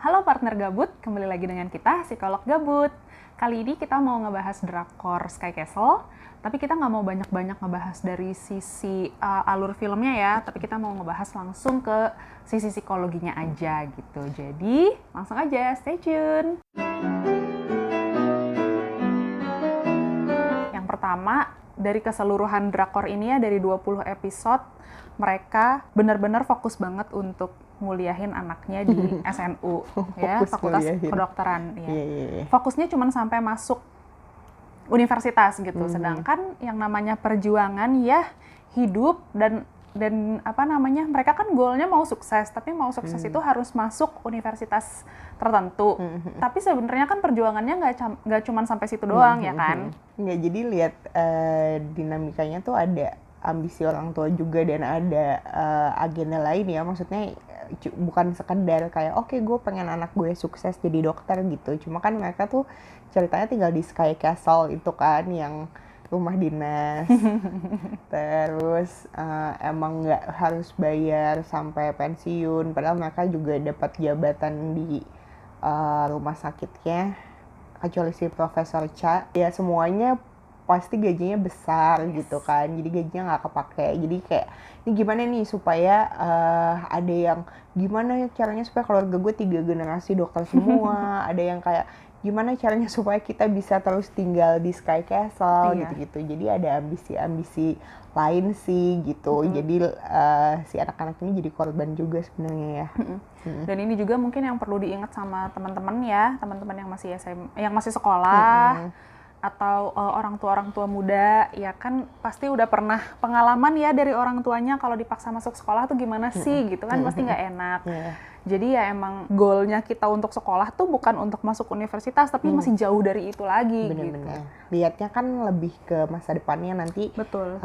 Halo partner gabut, kembali lagi dengan kita, Psikolog Gabut. Kali ini kita mau ngebahas drakor Sky Castle, tapi kita nggak mau banyak-banyak ngebahas dari sisi alur filmnya ya, tapi kita mau ngebahas langsung ke sisi psikologinya aja gitu. Jadi, langsung aja, stay tune! Yang pertama, dari keseluruhan drakor ini ya, dari 20 episode, mereka benar-benar fokus banget untuk nguliahin anaknya di SNU ya, Fakultas Kedokteran ya. Fokusnya cuma sampai masuk universitas gitu. Sedangkan yang namanya perjuangan ya hidup dan mereka kan goalnya mau sukses, tapi mau sukses itu harus masuk universitas tertentu. Tapi sebenarnya kan perjuangannya nggak cuma sampai situ doang ya kan. Nggak, jadi lihat dinamikanya tuh ada ambisi orang tua juga dan ada agenda lain ya, maksudnya bukan sekedar kayak oke, gue pengen anak gue sukses jadi dokter gitu. Cuma kan mereka tuh ceritanya tinggal di Sky Castle itu kan, yang rumah dinas. Terus emang nggak harus bayar sampai pensiun, padahal mereka juga dapat jabatan di rumah sakitnya, kecuali si Profesor Cha. Ya semuanya pasti gajinya besar gitu kan, jadi gajinya nggak kepake. Jadi kayak ini gimana nih supaya ada yang gimana caranya supaya keluarga gue 3 generasi dokter semua. Ada yang kayak gimana caranya supaya kita bisa terus tinggal di Sky Castle gitu-gitu. Jadi ada ambisi-ambisi lain sih gitu. Jadi si anak-anak ini jadi korban juga sebenarnya ya. Dan ini juga mungkin yang perlu diingat sama teman-teman ya, teman-teman yang masih yang masih sekolah. Atau orang tua muda, ya kan pasti udah pernah pengalaman ya dari orang tuanya kalau dipaksa masuk sekolah tuh gimana sih gitu kan, pasti nggak enak. Jadi ya emang goalnya kita untuk sekolah tuh bukan untuk masuk universitas, tapi masih jauh dari itu lagi. Bener-bener. Gitu. Lihatnya kan lebih ke masa depannya nanti. Betul.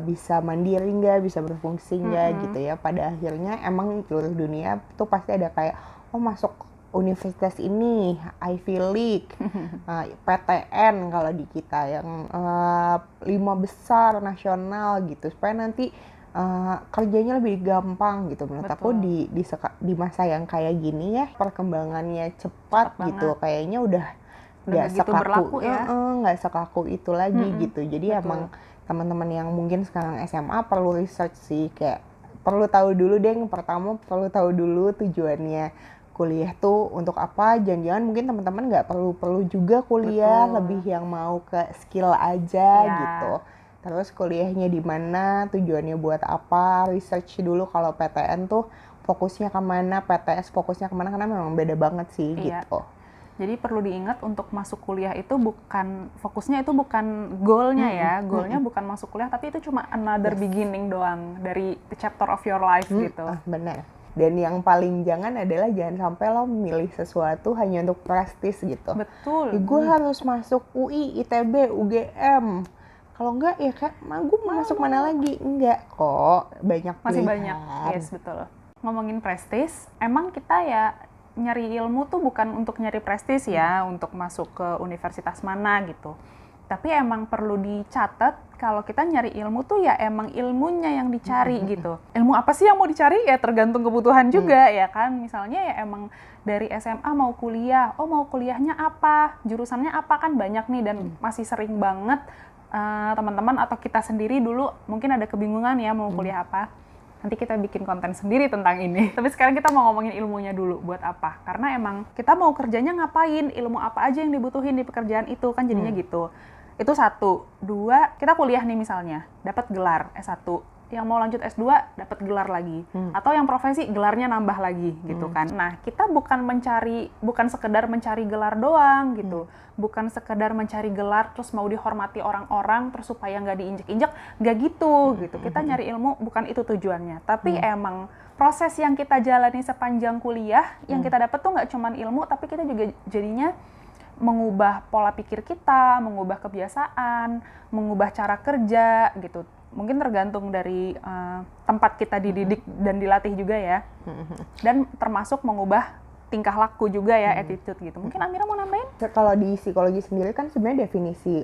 Bisa mandiri nggak, bisa berfungsi nggak gitu ya. Pada akhirnya emang seluruh dunia tuh pasti ada kayak masuk universitas ini, Ivy League, PTN kalau di kita yang 5 besar nasional gitu, supaya nanti kerjanya lebih gampang gitu. Menurut aku di masa yang kayak gini ya, perkembangannya cepat gitu, kayaknya udah nggak sekaku ya, nggak sekaku itu lagi gitu. Jadi emang teman-teman yang mungkin sekarang SMA perlu research sih, kayak perlu tahu dulu deh, pertama perlu tahu dulu tujuannya kuliah tuh untuk apa. Jangan-jangan mungkin teman-teman nggak perlu juga kuliah, lebih yang mau ke skill aja gitu. Terus kuliahnya di mana, tujuannya buat apa, research dulu. Kalau PTN tuh fokusnya kemana, PTS fokusnya kemana, karena memang beda banget sih gitu. Jadi perlu diingat untuk masuk kuliah itu fokusnya itu bukan goalnya ya, goalnya bukan masuk kuliah, tapi itu cuma another beginning doang dari the chapter of your life gitu. Benar. Dan yang paling jangan adalah jangan sampai lo milih sesuatu hanya untuk prestis gitu. Betul. Gue harus masuk UI, ITB, UGM. Kalau enggak ya kayak, gue mau masuk mana lagi? Enggak kok, banyak pilihan. Masih banyak, yes betul. Ngomongin prestis, emang kita ya nyari ilmu tuh bukan untuk nyari prestis ya, untuk masuk ke universitas mana gitu. Tapi emang perlu dicatat kalau kita nyari ilmu tuh ya emang ilmunya yang dicari gitu. Ilmu apa sih yang mau dicari? Ya tergantung kebutuhan juga ya kan. Misalnya ya emang dari SMA mau kuliah, mau kuliahnya apa? Jurusannya apa, kan banyak nih, dan masih sering banget teman-teman atau kita sendiri dulu mungkin ada kebingungan ya mau kuliah apa. Nanti kita bikin konten sendiri tentang ini. Tapi sekarang kita mau ngomongin ilmunya dulu, buat apa? Karena emang kita mau kerjanya ngapain, ilmu apa aja yang dibutuhin di pekerjaan itu, kan jadinya gitu. Itu 1. 2, kita kuliah nih misalnya, dapat gelar S1. Yang mau lanjut S2, dapat gelar lagi. Atau yang profesi, gelarnya nambah lagi gitu kan. Nah, kita bukan sekedar mencari gelar doang gitu. Bukan sekedar mencari gelar terus mau dihormati orang-orang terus supaya nggak diinjek-injek, nggak gitu gitu. Kita nyari ilmu bukan itu tujuannya, tapi emang proses yang kita jalani sepanjang kuliah, yang kita dapat tuh nggak cuman ilmu, tapi kita juga jadinya mengubah pola pikir kita, mengubah kebiasaan, mengubah cara kerja gitu. Mungkin tergantung dari tempat kita dididik dan dilatih juga ya. Dan termasuk mengubah tingkah laku juga ya, attitude gitu. Mungkin Amira mau nambahin? Kalau di psikologi sendiri kan sebenarnya definisi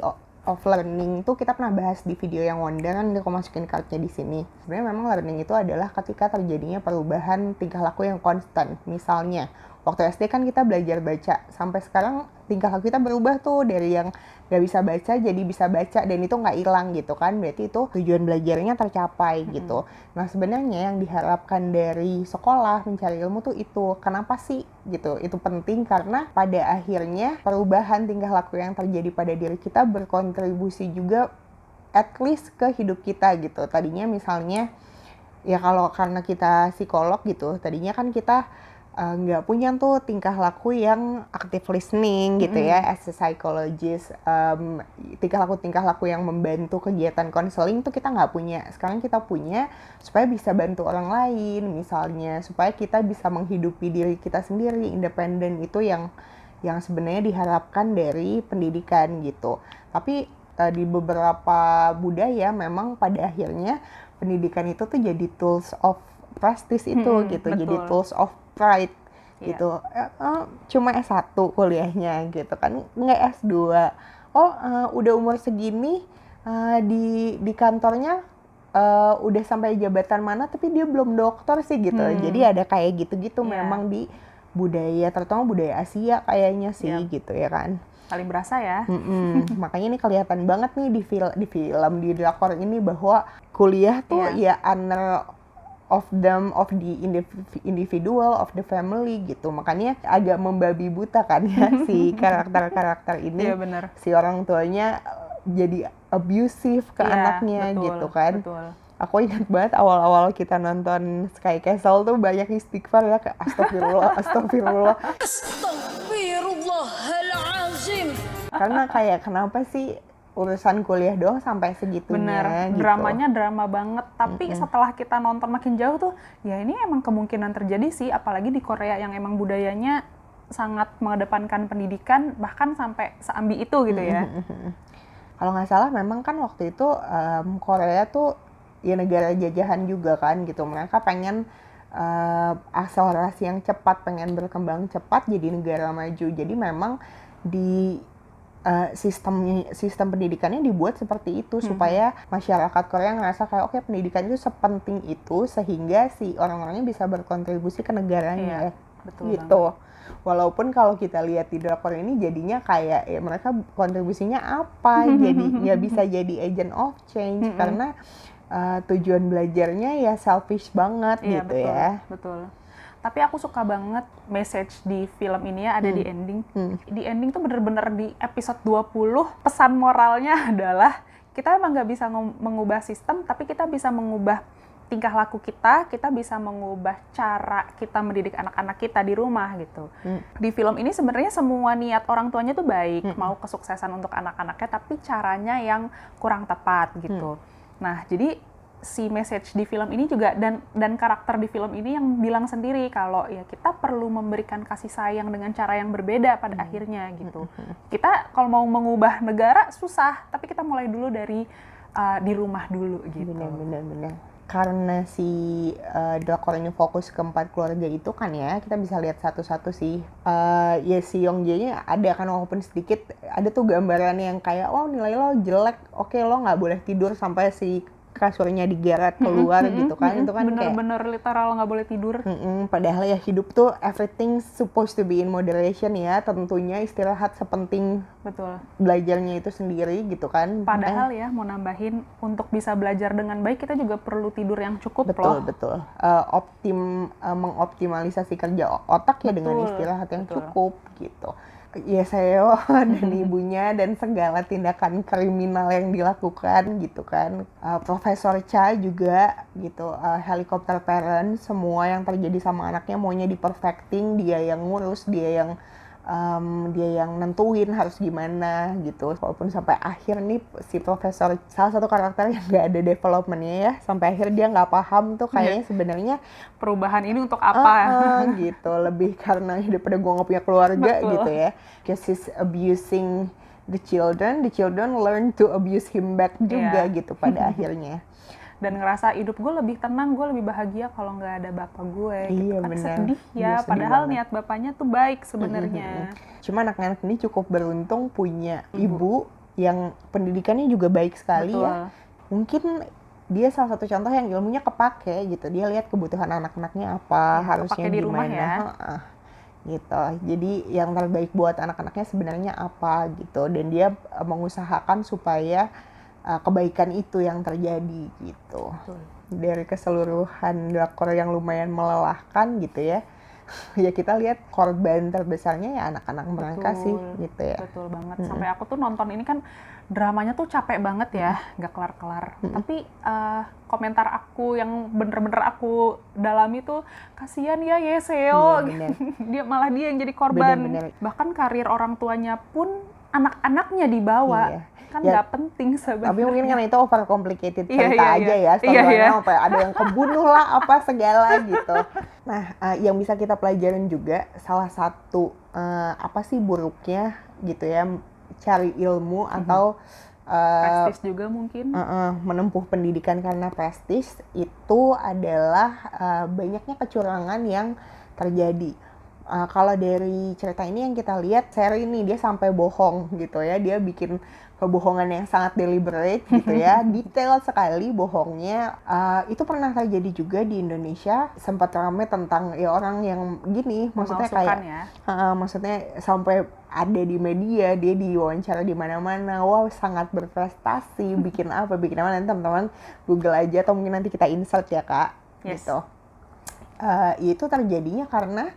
of learning tuh kita pernah bahas di video yang Wonder, kan aku masukin cardnya di sini. Sebenarnya memang learning itu adalah ketika terjadinya perubahan tingkah laku yang konstan. Misalnya waktu SD kan kita belajar baca, sampai sekarang tingkah laku kita berubah tuh dari yang nggak bisa baca jadi bisa baca, dan itu nggak hilang gitu kan, berarti itu tujuan belajarnya tercapai gitu. Nah sebenarnya yang diharapkan dari sekolah mencari ilmu tuh itu, kenapa sih gitu, itu penting karena pada akhirnya perubahan tingkah laku yang terjadi pada diri kita berkontribusi juga at least ke hidup kita gitu. Tadinya misalnya ya kalau karena kita psikolog gitu, tadinya kan kita nggak punya tuh tingkah laku yang active listening gitu ya, as a psychologist, tingkah laku yang membantu kegiatan konseling tuh kita nggak punya. Sekarang kita punya supaya bisa bantu orang lain, misalnya supaya kita bisa menghidupi diri kita sendiri, independen. Itu yang sebenarnya diharapkan dari pendidikan gitu. Tapi di beberapa budaya memang pada akhirnya pendidikan itu tuh jadi tools of prestige gitu, gitu. Betul. Jadi tools of pride gitu. Cuma S1 kuliahnya gitu kan, nggak S2. Udah umur segini di kantornya udah sampai jabatan mana tapi dia belum dokter sih gitu. Jadi ada kayak gitu-gitu memang di budaya, terutama budaya Asia kayaknya sih gitu ya kan. Paling berasa ya. Makanya ini kelihatan banget nih di film, di drakor ini, bahwa kuliah tuh ya honor of the individual, of the family gitu. Makanya agak membabi buta kan ya si karakter-karakter ini. Iya benar. Si orang tuanya jadi abusive ke anaknya betul, gitu kan. Betul. Aku ingat banget awal-awal kita nonton Sky Castle tuh banyak istighfar ya, kayak astagfirullah, astagfirullah. Astagfirullahalazim. Karena kayak kenapa sih urusan kuliah doang sampai segitunya. Bener, gitu. dramanya drama banget. Tapi setelah kita nonton makin jauh tuh, ya ini emang kemungkinan terjadi sih, apalagi di Korea yang emang budayanya sangat mengedepankan pendidikan, bahkan sampai seambi itu gitu ya. Kalau nggak salah memang kan waktu itu Korea tuh ya negara jajahan juga kan gitu. Mereka pengen akselerasi yang cepat, pengen berkembang cepat jadi negara maju. Jadi memang di sistem pendidikannya dibuat seperti itu supaya masyarakat Korea ngerasa kayak oke, pendidikan itu sepenting itu sehingga si orang-orangnya bisa berkontribusi ke negaranya. Betul gitu. Banget. Walaupun kalau kita lihat di drakor ini jadinya kayak ya mereka kontribusinya apa, jadi nggak bisa jadi agent of change karena tujuan belajarnya ya selfish banget gitu betul, ya. Betul. Tapi aku suka banget message di film ini ya, ada di ending. Di ending tuh bener-bener di episode 20, pesan moralnya adalah kita emang nggak bisa mengubah sistem, tapi kita bisa mengubah tingkah laku kita bisa mengubah cara kita mendidik anak-anak kita di rumah gitu. Di film ini sebenarnya semua niat orang tuanya tuh baik, mau kesuksesan untuk anak-anaknya, tapi caranya yang kurang tepat gitu. Nah, jadi si message di film ini juga dan karakter di film ini yang bilang sendiri kalau ya kita perlu memberikan kasih sayang dengan cara yang berbeda pada akhirnya gitu. Kita kalau mau mengubah negara susah, tapi kita mulai dulu dari di rumah dulu gitu. Benar. Karena si drakor ini fokus ke 4 keluarga itu kan ya, kita bisa lihat satu-satu sih. Ya si Yongjae-nya ada kan walaupun sedikit, ada tuh gambaran yang kayak nilai lo jelek, oke lo nggak boleh tidur sampai si kasurnya digeret keluar gitu kan. Itu kan bener-bener literal nggak boleh tidur. Padahal ya hidup tuh everything supposed to be in moderation ya, tentunya istirahat sepenting belajarnya itu sendiri gitu kan. Padahal ya mau nambahin, untuk bisa belajar dengan baik kita juga perlu tidur yang cukup. Betul. Mengoptimalisasi kerja otak ya dengan istirahat yang cukup gitu. Yeseo dan ibunya dan segala tindakan kriminal yang dilakukan gitu kan. Profesor Cha juga gitu, helikopter parent, semua yang terjadi sama anaknya maunya di-perfecting, dia yang ngurus, dia yang nentuin harus gimana gitu. Walaupun sampai akhir nih si profesor, salah satu karakter yang nggak ada developmentnya ya, sampai akhir dia nggak paham tuh kayaknya sebenarnya perubahan ini untuk apa gitu, lebih karena daripada gue nggak punya keluarga gitu ya. Because he's abusing the children learn to abuse him back juga gitu pada akhirnya. Dan ngerasa hidup gue lebih tenang, gue lebih bahagia kalau nggak ada bapak gue gitu kan. Sedih ya, padahal niat bapaknya tuh baik sebenarnya. Cuma anak-anak ini cukup beruntung punya ibu yang pendidikannya juga baik sekali. Ya. Mungkin dia salah satu contoh yang ilmunya kepake gitu. Dia lihat kebutuhan anak-anaknya apa, harusnya di rumah gimana. Ya. gitu. Jadi yang terbaik buat anak-anaknya sebenarnya apa gitu, dan dia mengusahakan supaya kebaikan itu yang terjadi gitu. Betul. Dari keseluruhan drakor yang lumayan melelahkan gitu ya, ya kita lihat korban terbesarnya ya anak-anak mereka sih gitu ya. Betul banget. Sampai aku tuh nonton ini kan dramanya tuh capek banget ya, nggak kelar-kelar. Tapi komentar aku yang bener-bener aku dalami tuh, kasihan ya Yeseo, Iya, dia yang jadi korban. Bener-bener. Bahkan karir orang tuanya pun anak-anaknya dibawa. Iya. Kan Ya, nggak penting sebenarnya. tapi mungkin kan itu over complicated Iya, cerita iya, aja iya. ya, storyline-nya Iya, iya. sampai ada yang kebunuh lah apa segala gitu. Nah, yang bisa kita pelajarin juga salah satu apa sih buruknya gitu ya, cari ilmu atau Prestis juga mungkin. menempuh pendidikan karena prestis itu adalah banyaknya kecurangan yang terjadi. Kalau dari cerita ini yang kita lihat, Seri ini dia sampai bohong gitu ya, dia bikin kebohongan yang sangat deliberate gitu ya, detail sekali bohongnya. Itu pernah terjadi juga di Indonesia, sempat ramai tentang ya orang yang gini, maksudnya Memalsukan kayak ya. maksudnya sampai ada di media, dia diwawancara di mana-mana, wow sangat berprestasi, bikin apa nanti teman-teman Google aja atau mungkin nanti kita insert ya Kak, Yes. gitu. Itu terjadinya karena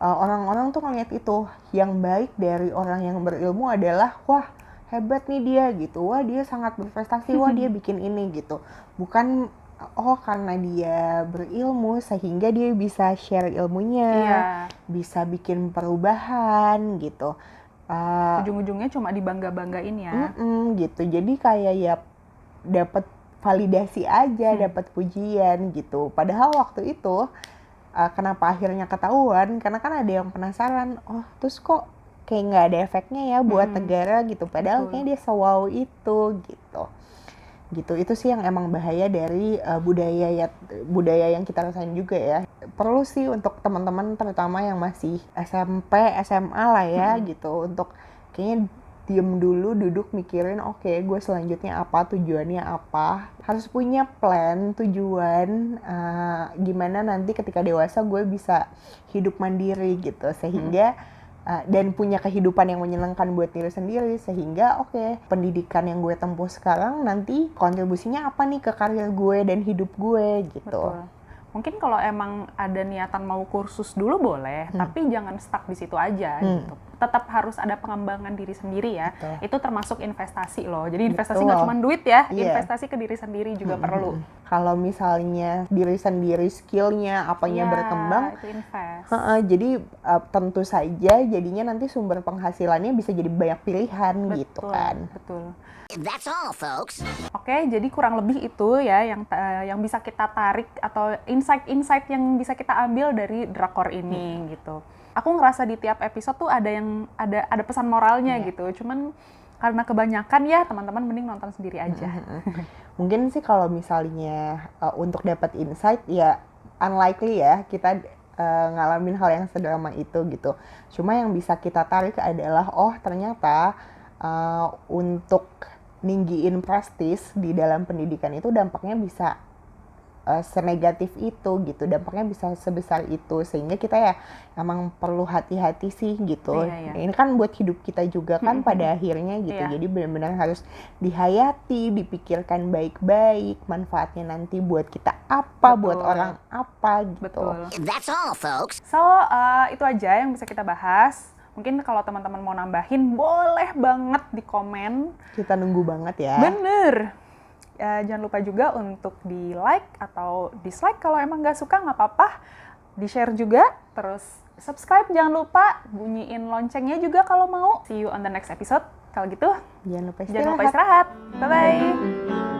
orang-orang tuh ngeliat itu, yang baik dari orang yang berilmu adalah wah hebat nih dia gitu, wah dia sangat berprestasi, wah dia bikin ini gitu. Bukan oh karena dia berilmu sehingga dia bisa share ilmunya, Iya. bisa bikin perubahan gitu. Ujung-ujungnya cuma dibangga-banggain ya. Gitu. Jadi kayak ya dapat validasi aja, dapat pujian gitu. Padahal waktu itu kenapa akhirnya ketahuan? Karena kan ada yang penasaran, oh terus kok kayak nggak ada efeknya ya buat negara gitu. Padahal Betul. kayaknya dia sewow itu gitu. Itu sih yang emang bahaya dari budaya yang kita rasain juga ya. Perlu sih untuk teman-teman terutama yang masih SMP, SMA lah ya gitu, untuk kayaknya diem dulu, duduk mikirin oke, gue selanjutnya apa, tujuannya apa, harus punya plan, tujuan gimana nanti ketika dewasa gue bisa hidup mandiri gitu, sehingga dan punya kehidupan yang menyenangkan buat diri sendiri, sehingga pendidikan yang gue tempuh sekarang nanti kontribusinya apa nih ke karir gue dan hidup gue gitu. Betul. Mungkin kalau emang ada niatan mau kursus dulu boleh, tapi jangan stuck di situ aja gitu. Tetap harus ada pengembangan diri sendiri ya. Betul. Itu termasuk investasi loh. Jadi investasi Betul. nggak cuma duit ya, Iya. investasi ke diri sendiri juga perlu. Kalau misalnya diri sendiri skillnya apanya Ya, berkembang, itu invest. jadi tentu saja jadinya nanti sumber penghasilannya bisa jadi banyak pilihan gitu kan. Betul. That's all, folks. Oke, jadi kurang lebih itu ya yang bisa kita tarik atau insight-insight yang bisa kita ambil dari drakor ini gitu. Aku ngerasa di tiap episode tuh ada pesan moralnya gitu. Cuman karena kebanyakan ya teman-teman mending nonton sendiri aja. Mungkin sih kalau misalnya untuk dapat insight ya unlikely ya kita ngalamin hal yang sedrama itu gitu. Cuma yang bisa kita tarik adalah ternyata untuk ninggiin prestis di dalam pendidikan itu dampaknya bisa senegatif itu gitu, dampaknya bisa sebesar itu, sehingga kita ya emang perlu hati-hati sih gitu. Iya. Ini kan buat hidup kita juga kan pada akhirnya gitu. Iya. Jadi benar-benar harus dihayati, dipikirkan baik-baik, manfaatnya nanti buat kita apa, buat Betul. orang apa gitu. Betul. That's all, folks. So, itu aja yang bisa kita bahas. Mungkin kalau teman-teman mau nambahin, boleh banget di komen. Kita nunggu banget ya. Bener. Jangan lupa juga untuk di like atau dislike kalau emang nggak suka nggak apa-apa. Di share juga, terus subscribe jangan lupa, bunyiin loncengnya juga kalau mau. See you on the next episode. Kalau gitu, Jangan lupa jangan lupa istirahat. Bye-bye.